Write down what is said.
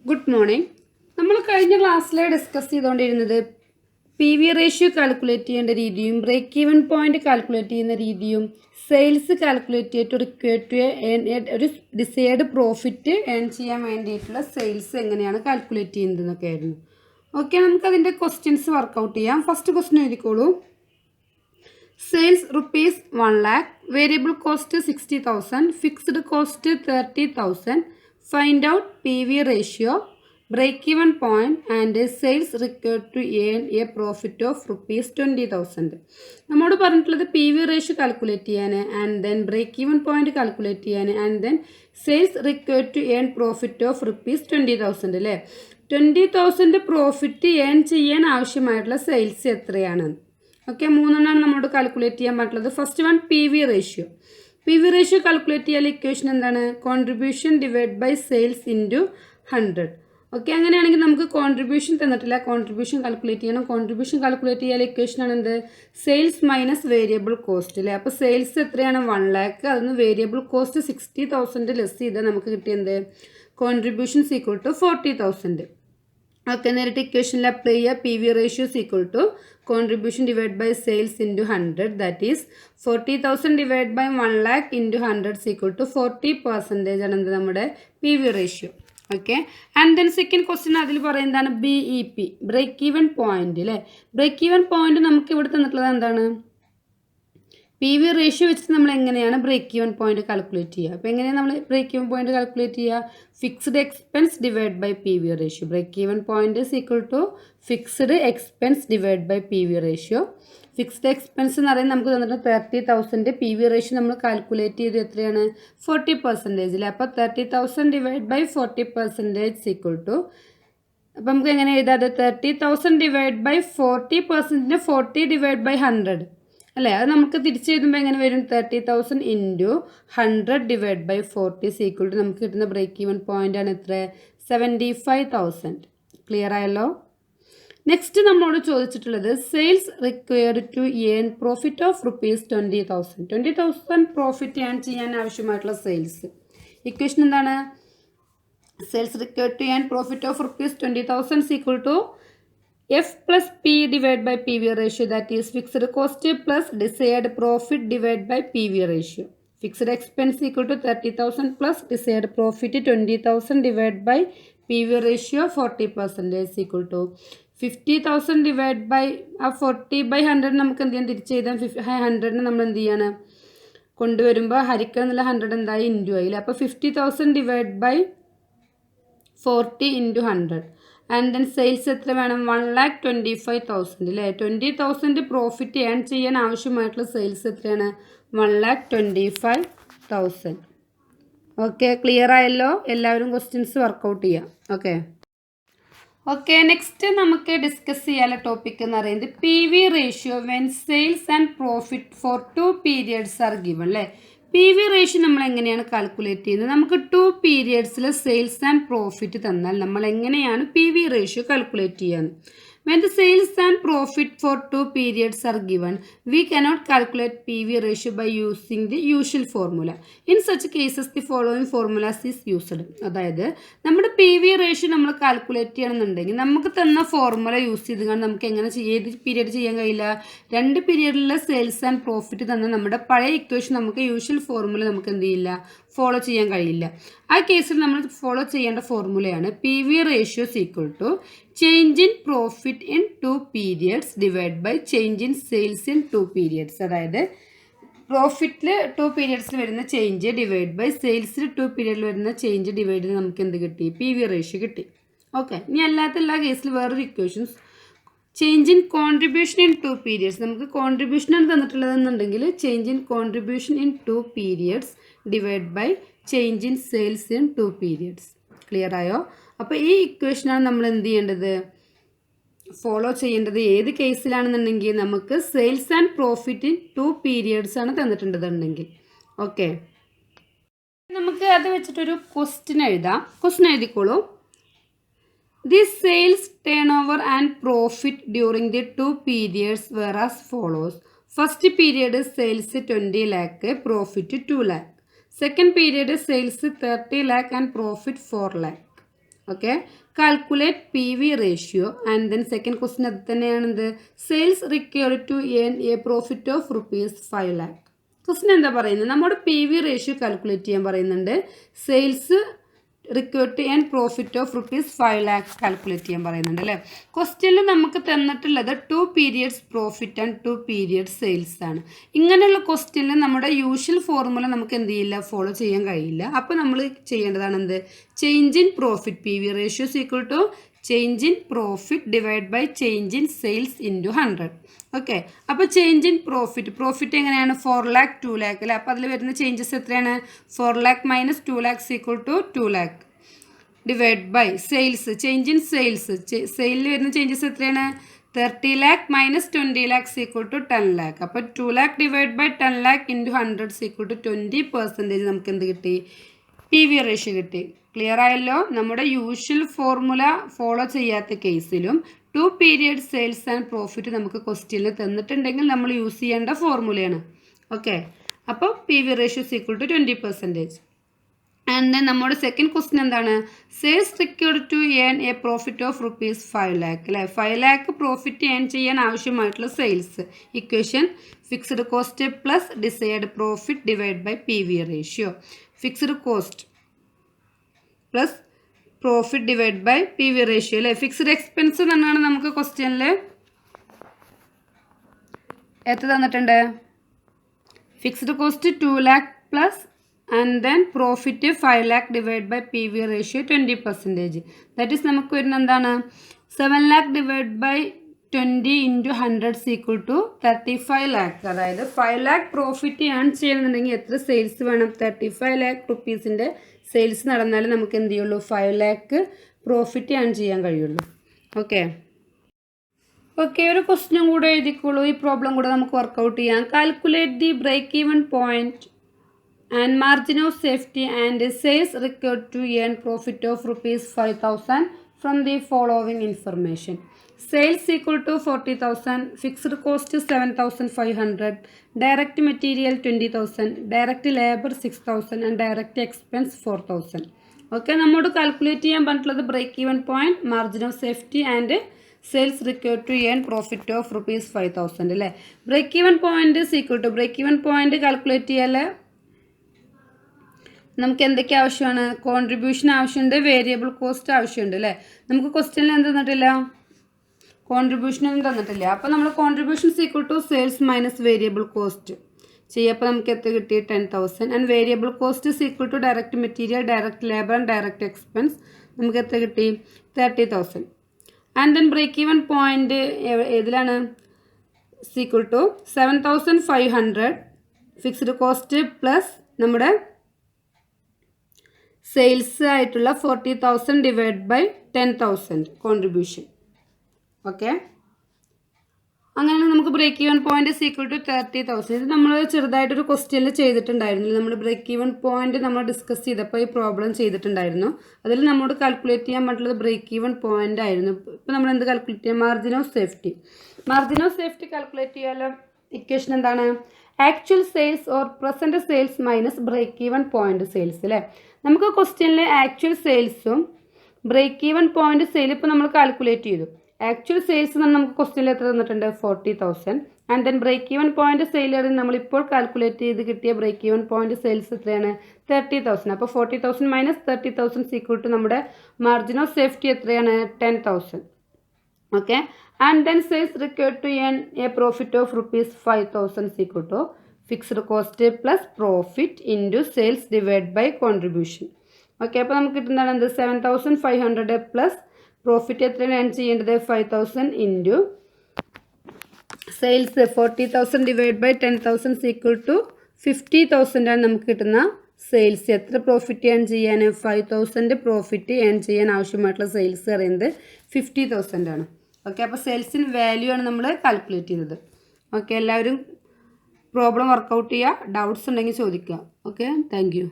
Good morning. നമ്മൾ കഴിഞ്ഞ ക്ലാസ്സിൽ ഡിസ്കസ് ചെയ്തുകൊണ്ടിരുന്നത് പി വി റേഷ്യോ കാൽക്കുലേറ്റ് ചെയ്യേണ്ട രീതിയും ബ്രേക്ക് ഈവൻ പോയിന്റ് കാൽക്കുലേറ്റ് ചെയ്യുന്ന രീതിയും സെയിൽസ് കാൽക്കുലേറ്റ് ചെയ്തിട്ട് ഒരു ഡിസൈഡ് പ്രോഫിറ്റ് ഏൺ ചെയ്യാൻ വേണ്ടിയിട്ടുള്ള സെയിൽസ് എങ്ങനെയാണ് കാൽക്കുലേറ്റ് ചെയ്യുന്നതെന്നൊക്കെ ആയിരുന്നു. ഓക്കെ, നമുക്കതിൻ്റെ ക്വസ്റ്റ്യൻസ് വർക്കൗട്ട് ചെയ്യാം. ഫസ്റ്റ് ക്വസ്റ്റ്യൻ എഴുതിക്കോളൂ. Sales rupees 1 lakh, variable cost 60,000, fixed cost 30,000. Find out PV ratio, break-even point and sales required to earn a profit of rupees 20,000. നമ്മോട് പറഞ്ഞിട്ടുള്ളത് P V ratio calculate ചെയ്യാൻ and then break even point calculate ചെയ്യാൻ and then sales required to earn profit of rupees 20,000 അല്ലേ. 20,000 profit earn ചെയ്യാൻ ആവശ്യമായിട്ടുള്ള sales എത്രയാണ്? Okay, മൂന്നെണ്ണമാണ് നമ്മോട് കാൽക്കുലേറ്റ് ചെയ്യാൻ പറ്റുള്ളത്. First one P V ratio. P V ratio calculate ചെയ്യാൻ ഇക്വേഷൻ എന്താണ്? Contribution divide by sales into 100. Okay, അങ്ങനെയാണെങ്കിൽ നമുക്ക് കോൺട്രിബ്യൂഷൻ തന്നിട്ടില്ല, കോൺട്രിബ്യൂഷൻ കാൽക്കുലേറ്റ് ചെയ്യണം. കോൺട്രിബ്യൂഷൻ കാൽക്കുലേറ്റ് ചെയ്യാൻ ഇക്വേഷനാണ് എന്ത്? സെയിൽസ് മൈനസ് വേരിയബിൾ കോസ്റ്റ് അല്ലേ. അപ്പോൾ സെയിൽസ് എത്രയാണ്? 1 lakh. അതിന് വേരിയബിൾ കോസ്റ്റ് 60,000 ലെസ് ചെയ്താൽ നമുക്ക് കിട്ടിയത് കോൺട്രിബ്യൂഷൻ ഈക്വൽ ടു 40,000. ഓക്കെ, നേരിട്ട് ഇക്വേഷനിൽ അപ്ലൈ ചെയ്യുക. P V ratio equal to contribution divide by sales into 100, that is 40,000 divide by 1 lakh into 100 equal to 40% ആണ് എന്ത് നമ്മുടെ P V ratio. Okay, and then second question അതിൽ പറയുന്നതാണ് BEP, break even point അല്ലേ. Break even point നമുക്ക് ഇവിടെ തന്നിട്ടുള്ളത് എന്താണ്? പി വി റേഷ്യോ വെച്ചിട്ട് നമ്മൾ എങ്ങനെയാണ് ബ്രേക്ക് ഈവൻ പോയിന്റ് കാൽക്കുലേറ്റ് ചെയ്യുക? അപ്പോൾ എങ്ങനെയാണ് നമ്മൾ ബ്രേക്ക് ഈവൻ പോയിന്റ് കാൽക്കുലേറ്റ് ചെയ്യുക? Fixed expense divide by P V ratio. Break even point is equal to fixed expense divide by P V ratio. Fixed expense എന്ന് പറയുന്നത് നമുക്ക് തന്നിട്ട് 30,000. പി വി റേഷ്യോ നമ്മൾ കാൽക്കുലേറ്റ് ചെയ്ത് എത്രയാണ്? 40%. അപ്പോൾ 30,000 ഡിവൈഡ് ബൈ 40% ഈക്വൽ ടു, അപ്പോൾ നമുക്ക് എങ്ങനെ എഴുതാതെ 30,000 ഡിവൈഡ് ബൈ 40%, 40 ഡിവൈഡ് ബൈ 100 അല്ലേ. അത് നമുക്ക് തിരിച്ച് എഴുതുമ്പോൾ എങ്ങനെ വരും? 30,000 into 100 divide by 40 equal to നമുക്ക് കിട്ടുന്ന ബ്രേക്ക് ഈവൻ പോയിന്റ് ആണ് എത്ര? 75,000. ക്ലിയർ ആയല്ലോ. നെക്സ്റ്റ് നമ്മളോട് ചോദിച്ചിട്ടുള്ളത് sales required to earn profit of rupees 20,000. 20,000 profit earn ചെയ്യാൻ ആവശ്യമായിട്ടുള്ള സെയിൽസ്. ഇക്വേഷൻ എന്താണ്? Sales required to earn profit of rupees 20,000 equal to F plus P divided by PV ratio, that is fixed cost plus desired profit divided by PV ratio. Fixed expense equal to 30,000 plus desired profit 20,000 divided by PV ratio 40% equal to 50,000 divided by 40 by 100. നമുക്ക് എന്ത് ചെയ്യാൻ തിരിച്ച് ചെയ്താൽ 100 നമ്മൾ എന്ത് ചെയ്യാണ്? കൊണ്ടുവരുമ്പോൾ ഹരിക്കുക എന്നുള്ള 100 എന്തായി? ഇൻറ്റു ആയില്ല. അപ്പോൾ 50,000 divide by 40 into 100. And then sales എത്ര വേണം? 1,25,000 അല്ലേ. 20,000 പ്രോഫിറ്റ് ഏൺ ചെയ്യാൻ ആവശ്യമായിട്ടുള്ള സെയിൽസ് എത്രയാണ്? 1,25,000. ഓക്കെ, ക്ലിയർ ആയല്ലോ. എല്ലാവരും ക്വസ്റ്റ്യൻസ് വർക്കൗട്ട് ചെയ്യാം. ഓക്കെ, നെക്സ്റ്റ് നമുക്ക് ഡിസ്കസ് ചെയ്യാനുള്ള ടോപ്പിക് എന്ന് പറയുന്നത് P V ratio when sales and profit for 2 periods are given അല്ലേ. പി വി റേഷ്യോ നമ്മൾ എങ്ങനെയാണ് കാൽക്കുലേറ്റ് ചെയ്യുന്നത്? നമുക്ക് 2 periodsൽ സെയിൽസ് ആൻഡ് പ്രോഫിറ്റ് തന്നാൽ നമ്മൾ എങ്ങനെയാണ് പി വി റേഷ്യോ കാൽക്കുലേറ്റ് ചെയ്യുന്നത്? When the sales and profit for 2 periods are given, we cannot calculate PV ratio by using the usual formula. In such cases, the following formulas is used. അതായത് നമ്മുടെ P V ratio നമ്മൾ calculate ചെയ്യണമെന്നുണ്ടെങ്കിൽ നമുക്ക് തന്ന formula use ചെയ്തുകൊണ്ട് നമുക്ക് എങ്ങനെ ഏത് പീരിയഡ് ചെയ്യാൻ കഴിയില്ല? 2 പീരിയഡിലെ സെയിൽസ് ആൻഡ് പ്രോഫിറ്റ് തന്ന നമ്മുടെ പഴയ ഇക്വേഷൻ നമുക്ക് യൂഷ്വൽ ഫോർമുല നമുക്ക് എന്ത് ചെയ്യില്ല? ഫോളോ ചെയ്യാൻ കഴിയില്ല. ആ കേസിൽ നമ്മൾ ഫോളോ ചെയ്യേണ്ട ഫോർമുലയാണ് P V ratio equal to change in profit in 2 periods divide by change in sales in 2 periods. അതായത് പ്രോഫിറ്റിൽ 2 periodsൽ വരുന്ന ചേഞ്ച് ഡിവൈഡ് ബൈ സെയിൽസിൽ 2 periodൽ വരുന്ന ചേഞ്ച് ഡിവൈഡ് ചെയ്ത് നമുക്ക് എന്ത് കിട്ടി? പി വി റേഷ്യോ കിട്ടി. ഓക്കെ, ഇനി അല്ലാത്ത എല്ലാ കേസിലും വേറൊരു equations change in contribution in 2 periods. നമുക്ക് കോൺട്രിബ്യൂഷനാണ് തന്നിട്ടുള്ളതെന്നുണ്ടെങ്കിൽ change in contribution in 2 periods divide by change in sales in 2 periods. Clear ആയോ? അപ്പോൾ ഈ ഇക്വേഷനാണ് നമ്മൾ എന്ത് ചെയ്യേണ്ടത്? ഫോളോ ചെയ്യേണ്ടത്. ഏത് കേസിലാണെന്നുണ്ടെങ്കിൽ നമുക്ക് sales and profit in 2 periods ആണ് തന്നിട്ടുണ്ടെന്നുണ്ടെങ്കിൽ. ഓക്കെ, നമുക്ക് അത് വെച്ചിട്ടൊരു ക്വസ്റ്റ്യൻ എഴുതാം. Question എഴുതിക്കോളൂ. The sales turnover and profit during the 2 periods were as follows. First period sales 20 lakh, profit 2 lakh. Second period sales 30 lakh and profit 4 lakh. Okay, calculate PV ratio and then second question അത് തന്നെയാണെന്ത് sales required to earn a profit of ₹5 lakh. Question എന്താ പറയുന്നത്, നമ്മുടെ PV ratio calculate ചെയ്യാൻ പറയുന്നുണ്ട്, sales required to earn profit of ₹5 lakh calculate ചെയ്യാൻ പറയുന്നുണ്ട് അല്ലേ. ക്വസ്റ്റ്യനിൽ നമുക്ക് തന്നിട്ടുള്ളത് 2 periods profit and 2 periods sales ആണ്. ഇങ്ങനെയുള്ള ക്വസ്റ്റ്യനിൽ നമ്മുടെ യൂഷ്വൽ ഫോർമുല നമുക്ക് എന്ത് ചെയ്യില്ല, ഫോളോ ചെയ്യാൻ കഴിയില്ല. അപ്പോൾ നമ്മൾ ചെയ്യേണ്ടതാണ് എന്ത്, change in profit PV ratio is equal to change in profit divide by change in sales into 100. Okay, അപ്പോൾ ചേഞ്ച് ഇൻ പ്രോഫിറ്റ് എങ്ങനെയാണ് 4 lakh 2 lakh അല്ലേ. അപ്പോൾ അതിൽ വരുന്ന ചേഞ്ചസ് എത്രയാണ്, 4 lakh minus 2 lakhs equal to 2 lakh divide by sales, change in സെയിലിൽ വരുന്ന changes എത്രയാണ് 30 lakh minus 20 lakhs equal to 10 lakh. അപ്പോൾ 2 lakh divide by 10 lakh into 100 equal to 20% നമുക്ക് എന്ത് കിട്ടി, PV റേഷ്യോ കിട്ടി. ക്ലിയർ ആയല്ലോ. നമ്മുടെ യൂഷ്വൽ ഫോർമുല ഫോളോ ചെയ്യാത്ത കേസിലും 2 periods സെയിൽസ് ആൻഡ് പ്രോഫിറ്റ് നമുക്ക് ക്വസ്റ്റ്യനിൽ തന്നിട്ടുണ്ടെങ്കിൽ നമ്മൾ യൂസ് ചെയ്യേണ്ട ഫോർമുലയാണ്. ഓക്കെ, അപ്പോൾ PV ratio equal to 20%. And then നമ്മുടെ സെക്കൻഡ് ക്വസ്റ്റ്യൻ എന്താണ്, sales required to earn a profit of ₹5 lakh അല്ലേ. 5 lakh പ്രോഫിറ്റ് ഏൺ ചെയ്യാൻ ആവശ്യമായിട്ടുള്ള sales equation fixed cost plus desired profit divide by PV ratio. Fixed cost plus profit divide by PV ratio അല്ലേ. Fixed expense എന്നാണ് നമുക്ക് ക്വസ്റ്റ്യനിൽ എത്ര തന്നിട്ടുണ്ട്, fixed cost 2 lakh plus and then profit 5 lakh divide by PV ratio 20%. That is നമുക്ക് വരുന്ന എന്താണ് 7 lakh divide by 20 into 100 equal to 35 lakh. അതായത് 5 lakh പ്രോഫിറ്റ് ഏൺ ചെയ്യണമെന്നുണ്ടെങ്കിൽ എത്ര സെയിൽസ് വേണം, 35 lakh റുപ്പീസിൻ്റെ സെയിൽസ് നടന്നാലും നമുക്ക് എന്ത് ചെയ്യുള്ളൂ, 5 lakh പ്രോഫിറ്റ് ഏൺ ചെയ്യാൻ കഴിയുള്ളൂ. ഓക്കെ, ഒരു ക്വസ്റ്റ്യൻ കൂടെ എഴുതിക്കോളൂ. ഈ പ്രോബ്ലം കൂടെ നമുക്ക് വർക്കൗട്ട് ചെയ്യാം. Calculate the break even point and margin of safety and sales required to earn profit of ₹5,000 from the following information. Sales equal to 40,000, fixed cost 7,500, direct material 20,000, direct labour 6,000 and direct expense 4,000. Okay, നമ്മോട് calculate ചെയ്യാൻ പറഞ്ഞിട്ടുള്ളത് break even point, margin of safety and sales required to earn profit of ₹5,000 അല്ലേ. Break even point equal to break even point calculate ചെയ്യാൻ നമുക്ക് എന്തൊക്കെ ആവശ്യമാണ്, contribution ആവശ്യമുണ്ട്, variable cost ആവശ്യമുണ്ട് അല്ലേ. നമുക്ക് ക്വസ്റ്റ്യനിൽ എന്ത് തന്നിട്ടില്ല, കോൺട്രിബ്യൂഷൻ ഒന്നും തന്നിട്ടില്ല. അപ്പോൾ നമ്മൾ contribution equal to sales minus variable cost ചെയ്യപ്പോൾ നമുക്ക് എത്ര കിട്ടി 10,000 and variable cost equal to direct material, direct labour and direct expense നമുക്ക് എത്ര കിട്ടി 30,000. And then break even point ഏതിലാണ്, equal to 7,500 fixed cost plus നമ്മുടെ സെയിൽസ് ആയിട്ടുള്ള 40,000 ഡിവൈഡ് ബൈ 10,000 കോൺട്രിബ്യൂഷൻ. ഓക്കെ, അങ്ങനെ നമുക്ക് break even point equal to 30,000. ഇത് നമ്മൾ ചെറുതായിട്ടൊരു ക്വസ്റ്റ്യനിൽ ചെയ്തിട്ടുണ്ടായിരുന്നു. നമ്മൾ ബ്രേക്ക് ഈവൻ പോയിന്റ് നമ്മൾ ഡിസ്കസ് ചെയ്തപ്പോൾ ഈ പ്രോബ്ലം ചെയ്തിട്ടുണ്ടായിരുന്നു. അതിൽ നമ്മോട് കാൽക്കുലേറ്റ് ചെയ്യാൻ പറ്റുള്ളത് ബ്രേക്ക് ഈവൻ പോയിന്റ് ആയിരുന്നു. ഇപ്പോൾ നമ്മൾ എന്ത് കാൽക്കുലേറ്റ് ചെയ്യാം, margin of safety. Margin of safety calculate ചെയ്യാനുള്ള ഇക്വേഷൻ എന്താണ്, actual sales or present sales minus break even point sales അല്ലേ. നമുക്ക് ക്വസ്റ്റ്യനിൽ ആക്ച്വൽ സെയിൽസും ബ്രേക്ക് ഈവൻ പോയിന്റ് സെയിൽ ഇപ്പോൾ നമ്മൾ കാൽക്കുലേറ്റ് ചെയ്തു. ആക്ച്വൽ സെയിൽസ് നമുക്ക് ക്വസ്റ്റ്യനിൽ എത്ര തന്നിട്ടുണ്ട് 40,000 and then break even point സെയിലാണ് നമ്മളിപ്പോൾ കാൽക്കുലേറ്റ് ചെയ്ത് കിട്ടിയ ബ്രേക്ക് ഈവൻ പോയിന്റ് സെയിൽസ് എത്രയാണ് 30,000. അപ്പോൾ 40,000 മൈനസ് 30,000 ഈക്വൽ ടു നമ്മുടെ മാർജിൻ ഓഫ് സേഫ്റ്റി എത്രയാണ് 10,000. Okay, and then sales required to earn a profit of ₹5,000 equal to fixed cost plus profit into sales divide by contribution. Okay, അപ്പോൾ നമുക്ക് കിട്ടുന്നതാണ് എന്ത് 7,500 plus profit എത്രയാണ് earn ചെയ്യേണ്ടത് 5,000 into sales 40,000 divide by 10,000 equal to 50,000 ആണ് നമുക്ക് കിട്ടുന്ന sales. എത്ര പ്രോഫിറ്റ് ഏൺ ചെയ്യാൻ 5,000 പ്രോഫിറ്റ് ഏൺ ചെയ്യാൻ ആവശ്യമായിട്ടുള്ള സെയിൽസ് പറയുന്നത് 50,000 ആണ്. ഓക്കെ, അപ്പോൾ സെയിൽസിന് വാല്യൂ ആണ് നമ്മൾ കാൽക്കുലേറ്റ് ചെയ്തത്. ഓക്കെ, എല്ലാവരും പ്രോബ്ലം വർക്കൗട്ട് ചെയ്യുക, ഡൗട്ട്സ് ഉണ്ടെങ്കിൽ ചോദിക്കുക. Okay, thank you.